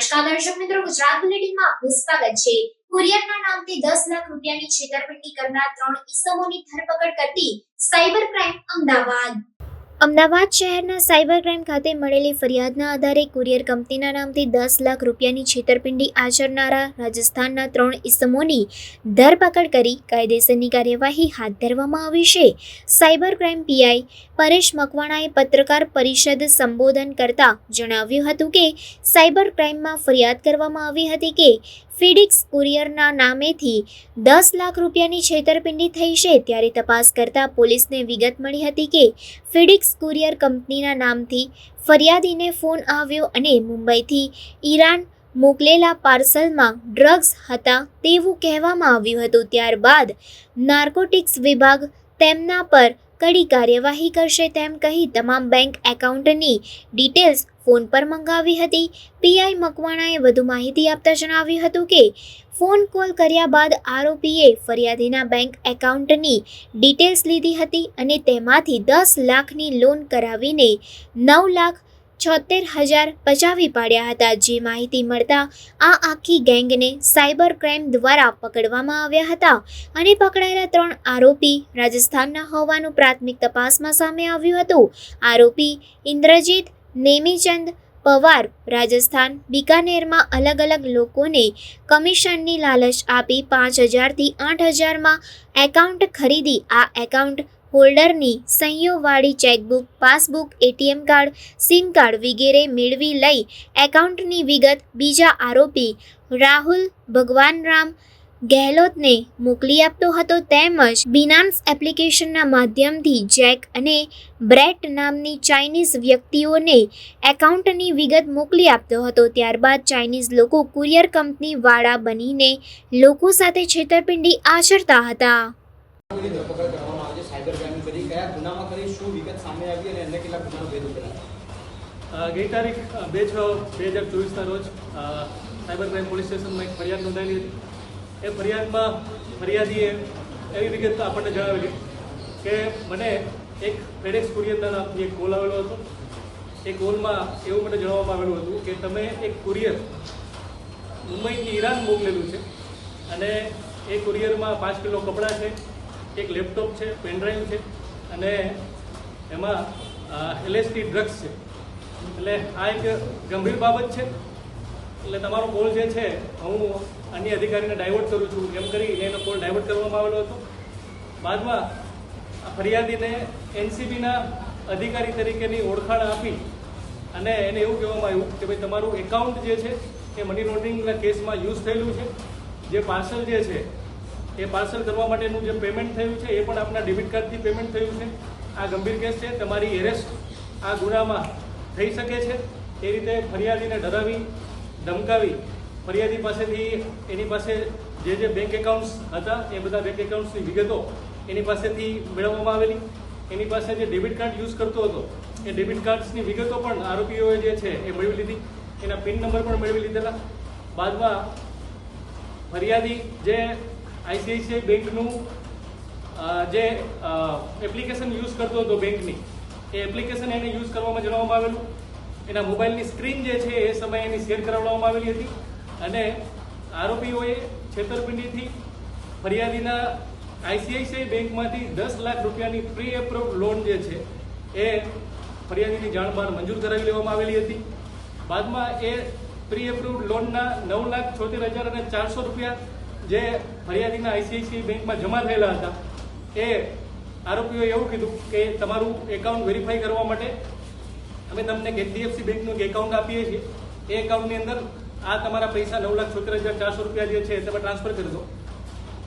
નમસ્કાર દર્શક મિત્રો, ગુજરાત બુલેટિનમાં આપનું સ્વાગત છે। કુરિયરના નામથી 10 લાખ રૂપિયાની છેતરપિંડી કરનાર 3 ઈસમોની ધરપકડ કરતી સાયબર ક્રાઇમ અમદાવાદ શહેરના સાયબર ક્રાઇમ ખાતે મળેલી ફરિયાદના આધારે કુરિયર કંપનીના નામથી 10 લાખ રૂપિયાની છેતરપિંડી આચરનારા રાજસ્થાનના 3 ઈસમોની ધરપકડ કરી કાયદેસરની કાર્યવાહી હાથ ધરવામાં આવી છે। સાયબર ક્રાઇમ પીઆઈ પરેશ મકવાણાએ પત્રકાર પરિષદ સંબોધન કરતા જણાવ્યું હતું કે સાયબર ક્રાઇમમાં ફરિયાદ કરવામાં આવી હતી કે ફિડિક્સ કુરિયરના નામેથી 10 લાખ રૂપિયાની છેતરપિંડી થઈ છે। ત્યારે તપાસ કરતા પોલીસને વિગત મળી હતી કે ફિડિક્સ કુરિયર કંપનીના નામથી ફરિયાદીને ફોન આવ્યો અને મુંબઈથી ઈરાન મોકલેલા પાર્સલમાં ડ્રગ્સ હતા તેવું કહેવામાં આવ્યું હતું। ત્યારબાદ નાર્કોટિક્સ વિભાગ તેમના પર કડી કાર્યવાહી કરશે તેમ કહી તમામ બેંક એકાઉન્ટની ડિટેલ્સ ફોન પર મંગાવી હતી। પીઆઈ મકવાણાએ વધુ માહિતી આપતા જણાવ્યું હતું કે ફોન કોલ કર્યા બાદ આરોપીએ ફરિયાદીના બેંક એકાઉન્ટની ડિટેલ્સ લીધી હતી અને તેમાંથી 10 લાખની લોન કરાવીને 9,76,000 પચાવી પાડ્યા હતા। જે માહિતી મળતા આ આખી ગેંગને સાયબર ક્રાઇમ દ્વારા પકડવામાં આવ્યા હતા અને પકડાયેલા 3 આરોપી રાજસ્થાનના હોવાનું પ્રાથમિક તપાસમાં સામે આવ્યું હતું। આરોપી ઇન્દ્રજીત નેમીચંદ પવાર રાજસ્થાન બિકાનેરમાં અલગ અલગ લોકોને કમિશનની લાલચ આપી 5,000થી 8,000માં એકાઉન્ટ ખરીદી આ એકાઉન્ટ હોલ્ડરની સહીઓવાળી chequebook, passbook, ATM card, SIM card વગેરે મેળવી લઈ એકાઉન્ટની વિગત બીજા આરોપી રાહુલ ભગવાનરામ ગેહલોતને મોકલી આપતો હતો તેમજ બિનાન્સ એપ્લિકેશનના માધ્યમથી જેક અને બ્રેટ નામની ચાઇનીઝ વ્યક્તિઓને એકાઉન્ટની વિગત મોકલી આપતો હતો। ત્યારબાદ ચાઇનીઝ લોકો કુરિયર કંપની વાળા બનીને લોકો સાથે છેતરપિંડી આચરતા હતા। ગઈ તારીખ 2/6/2024 રોજ સાયબર ક્રાઇમ પોલીસ સ્ટેશનમાં એક ફરિયાદ નોંધાયેલી હતી। એ ફરિયાદમાં ફરિયાદીએ એવી વિગત આપણને જણાવેલી કે મને એક ફેડેક્સ કુરિયરના નામથી એક કોલ આવેલો હતો। એ કોલમાં એવું મને જણાવવામાં આવેલું હતું કે તમે એક કુરિયર મુંબઈથી ઈરાન મોકલેલું છે અને એ કુરિયરમાં 5 કિલો કપડાં છે, એક લેપટોપ છે, પેનડ્રાઈવ છે અને એમાં LSD ડ્રગ્સ છે। એટલે આ એક ગંભીર બાબત છે। એટલે તમારો કોલ જે છે હું અન્ય અધિકારીને ડાયવર્ટ કરું છું એમ કરીને એનો કોલ ડાયવર્ટ કરવામાં આવેલો હતો। બાદમાં ફરિયાદીને NCBના અધિકારી તરીકેની ઓળખાણ આપી અને એને એવું કહેવામાં આવ્યું કે ભાઈ તમારું એકાઉન્ટ જે છે એ મની લોન્ડરિંગના કેસમાં યુઝ થયેલું છે। જે પાર્સલ જે છે એ પાર્સલ કરવા માટેનું જે પેમેન્ટ થયું છે એ પણ આપના ડેબિટ કાર્ડથી પેમેન્ટ થયું છે। આ ગંભીર કેસ છે, તમારી એરેસ્ટ આ ગુનામાં થઈ શકે છે। એ રીતે ફરિયાદીને ડરાવી ધમકાવી ફરિયાદી પાસેથી એની પાસે જે બેંક એકાઉન્ટ્સ હતા એ બધા બેંક એકાઉન્ટ્સની વિગતો એની પાસેથી મેળવવામાં આવેલી। એની પાસે જે ડેબિટ કાર્ડ યુઝ કરતો હતો એ ડેબિટ કાર્ડ્સની વિગતો પણ આરોપીઓએ જે છે એ મેળવી લીધી, એના પિન નંબર પણ મેળવી લીધેલા। બાદમાં ફરિયાદી જે ICICI બેંકનું જે એપ્લિકેશન યુઝ કરતો હતો બેંકની એ એપ્લિકેશન એને યુઝ કરવામાં જણાવવામાં આવેલું। એના મોબાઈલની સ્ક્રીન જે છે એ સમયે એની શેર કરાવવામાં આવેલી હતી અને આરોપીઓએ છેતરપિંડીથી ફરિયાદીના ICICI બેંકમાંથી 10 લાખ રૂપિયાની પ્રી એપ્રુવડ લોન જે છે એ ફરિયાદીની જાણ બહાર મંજૂર કરાવી લેવામાં આવેલી હતી। બાદમાં એ પ્રી એપ્રુવડ લોનના 9,76,400 રૂપિયા જે ફરિયાદીના ICICI બેંકમાં જમા થયેલા હતા એ આરોપીઓએ એવું કીધું કે તમારું એકાઉન્ટ વેરીફાઈ કરવા માટે અમે તમને HDFC બેંકનું એક એકાઉન્ટ આપીએ છીએ, એ એકાઉન્ટની અંદર આ તમારા પૈસા 9,76,400 રૂપિયા જે છે તમે ટ્રાન્સફર કરી દો।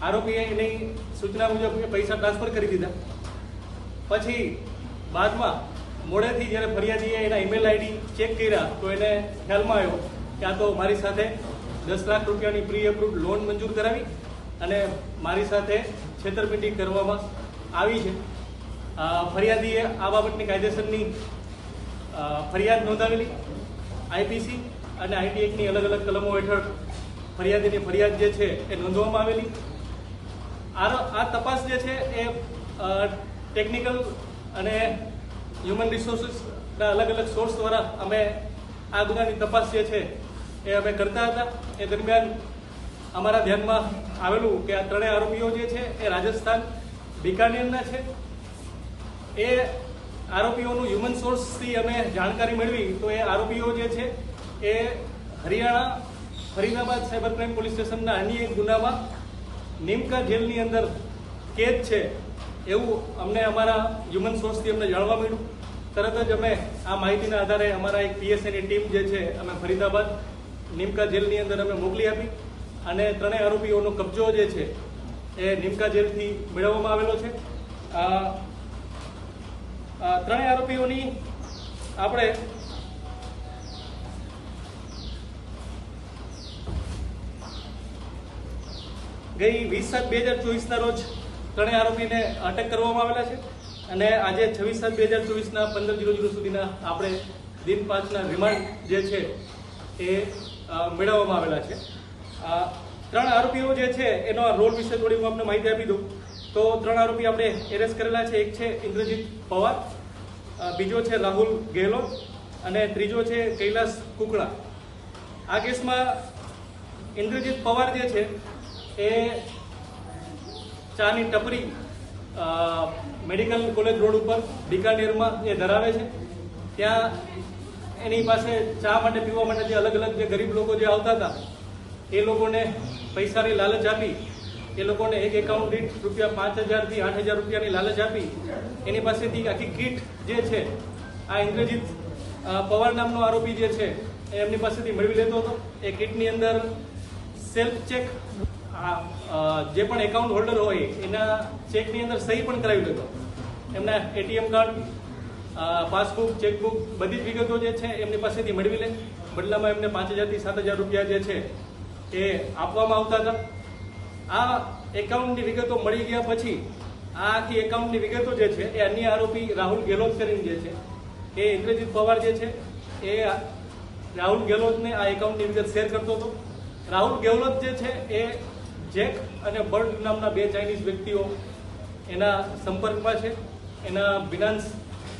આરોપીએ એની સૂચના મુજબ એ પૈસા ટ્રાન્સફર કરી દીધા। પછી બાદમાં મોડેથી જ્યારે ફરિયાદીએ એના ઈમેલ આઈડી ચેક કર્યા તો એને ખ્યાલમાં આવ્યો કે આ તો મારી સાથે 10 લાખ રૂપિયાની પ્રી એપ્રુવડ લોન મંજૂર કરાવી અને મારી સાથે છેતરપિંડી કરવામાં આવી છે। ફરિયાદીએ આ બાબતની કાયદેસરની ફરિયાદ નોંધાવેલી। IPC અને IT એક્ટની અલગ અલગ કલમો હેઠળ ફરિયાદીની ફરિયાદ જે છે એ નોંધવામાં આવેલી। આ તપાસ જે છે એ ટેકનિકલ અને હ્યુમન રિસોર્સિસના અલગ અલગ સોર્સ દ્વારા અમે આ ગુનાની તપાસ જે છે એ અમે કરતા હતા. એ દરમિયાન અમારા ધ્યાનમાં આવેલું કે આ ત્રણેય આરોપીઓ જે છે એ રાજસ્થાન બિકાનેરના છે. એ આરોપીઓનું હ્યુમન સોર્સથી અમે જાણકારી મેળવી તો એ આરોપીઓ જે છે એ Haryana Faridabad cyber crime police સ્ટેશનના અન્ય એક ગુનામાં નિમકા જેલની અંદર કેદ છે એવું અમને અમારા હ્યુમન સોર્સથી અમને જાણવા મળ્યું. તરત જ અમે આ માહિતીના આધારે અમારા એક પીએસઆઈની ટીમ જે છે અમે ફરીદાબાદ નિમકા જેલની અંદર અમે મોકલી આપી અને ત્રણેય આરોપીઓનો કબજો જે છે એ નિમકા જેલથી મેળવવામાં આવેલો છે. ત્રણેય આરોપીઓની આપણે ગઈ 20/7/2024 ના રોજ ત્રણેય આરોપીને અટક કરવામાં આવેલા છે અને આજે 26/7/2024 ના 15:00 સુધીના આપણે દિન 5ના રિમાન્ડ જે છે એ મેળવવામાં આવેલા છે. ત્રણ આરોપીઓ જે છે એનો રોલ વિશે થોડી હું આપને માહિતી આપી દઉં તો ત્રણ આરોપી આપણે એરેસ્ટ કરેલા છે. એક છે ઇન્દ્રજીત પવાર, બીજો છે રાહુલ ગેહલોત અને ત્રીજો છે કૈલાસ કુકડા. આ કેસમાં ઇન્દ્રજીત પવાર જે છે એ ચાની ટપરી મેડિકલ કોલેજ રોડ ઉપર બિકાનેરમાં એ ધરાવે છે. ત્યાં એની પાસે ચા માટે પીવા માટે જે અલગ અલગ જે ગરીબ લોકો જે આવતા હતા એ લોકોને પૈસાની લાલચ આપી એ લોકોને એક એકાઉન્ટ દીઠ ₹5,000 થી 8,000 રૂપિયાની લાલચ આપી એની પાસેથી આખી કીટ જે છે આ ઇન્દ્રજીત પવાર નામનો આરોપી જે છે એ એમની પાસેથી મેળવી લેતો હતો. એ કીટની અંદર સેલ્ફ ચેક જે પણ એકાઉન્ટ હોલ્ડર હોય એના ચેકની અંદર સહી પણ કરાવી લેતો. એમના એટીએમ કાર્ડ, પાસબુક, ચેકબુક બધી જ વિગતો જે છે એમની પાસેથી મેળવી લે. બદલામાં એમને 5,000 થી 7,000 રૂપિયા જે છે એ આપવામાં આવતા હતા. આ એકાઉન્ટની વિગતો મળી ગયા પછી આ આખી એકાઉન્ટની વિગતો જે છે એ અન્ય આરોપી રાહુલ ગેહલોત કરીને જે છે એ ઇન્દ્રજીત પવાર જે છે એ રાહુલ ગેહલોતને આ એકાઉન્ટની વિગત શેર કરતો હતો. રાહુલ ગેહલોત જે છે એ જેક અને બર્ડ નામના બે ચાઇનીઝ વ્યક્તિઓ એના સંપર્કમાં છે. એના બિનાન્સ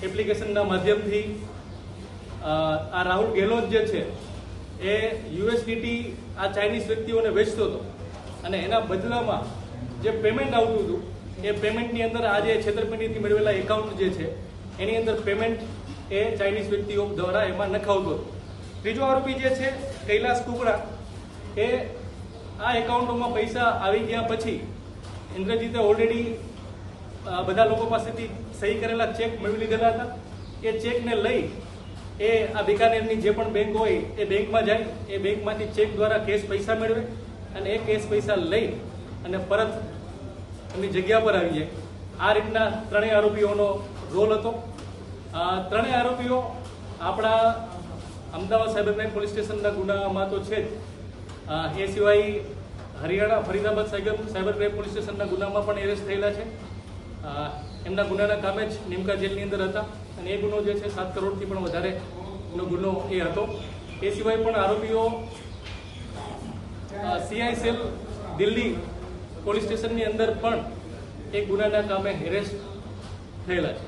એપ્લિકેશનના માધ્યમથી આ રાહુલ ગેહલોત જે છે એ યુએસડીટી આ ચાઇનીઝ વ્યક્તિઓને વેચતો હતો અને એના બદલામાં જે પેમેન્ટ આવતું હતું એ પેમેન્ટની અંદર આ જે છેતરપિંડીથી મેળવેલા એકાઉન્ટ જે છે એની અંદર પેમેન્ટ એ ચાઇનીઝ વ્યક્તિઓ દ્વારા એમાં નખાવતો હતો. ત્રીજો આરોપી જે છે કૈલાસ કુકડા એ આ એકાઉન્ટોમાં પૈસા આવી ગયા પછી ઇન્દ્રજીતે ઓલરેડી બધા લોકો પાસેથી સહી કરેલા ચેક મેળવી લીધેલા હતા. એ ચેકને લઈ એ આ બિકાનેરની જે પણ બેંક હોય એ બેંકમાં જાય. એ બેંકમાંથી ચેક દ્વારા કેશ પૈસા મેળવે અને એ કેશ પૈસા લઈ અને પરત એમની જગ્યા પર આવી જાય. આ રીતના ત્રણેય આરોપીઓનો રોલ હતો. ત્રણેય આરોપીઓ આપણા અમદાવાદ સાયબર ક્રાઇમ પોલીસ સ્ટેશનના ગુનામાં તો છે જ, એ સિવાય Haryana Faridabad cyber crime police સ્ટેશનના ગુનામાં પણ એરેસ્ટ થયેલા છે. એમના ગુનાના કામે જ નિમકા જેલની અંદર હતા અને એ ગુનો જે છે 7 કરોડથી પણ વધારે ગુનો એ હતો. એ સિવાય પણ આરોપીઓ સીઆઈ સેલ દિલ્હી પોલીસ સ્ટેશનની અંદર પણ એક ગુનાના કામે એરેસ્ટ થયેલા છે.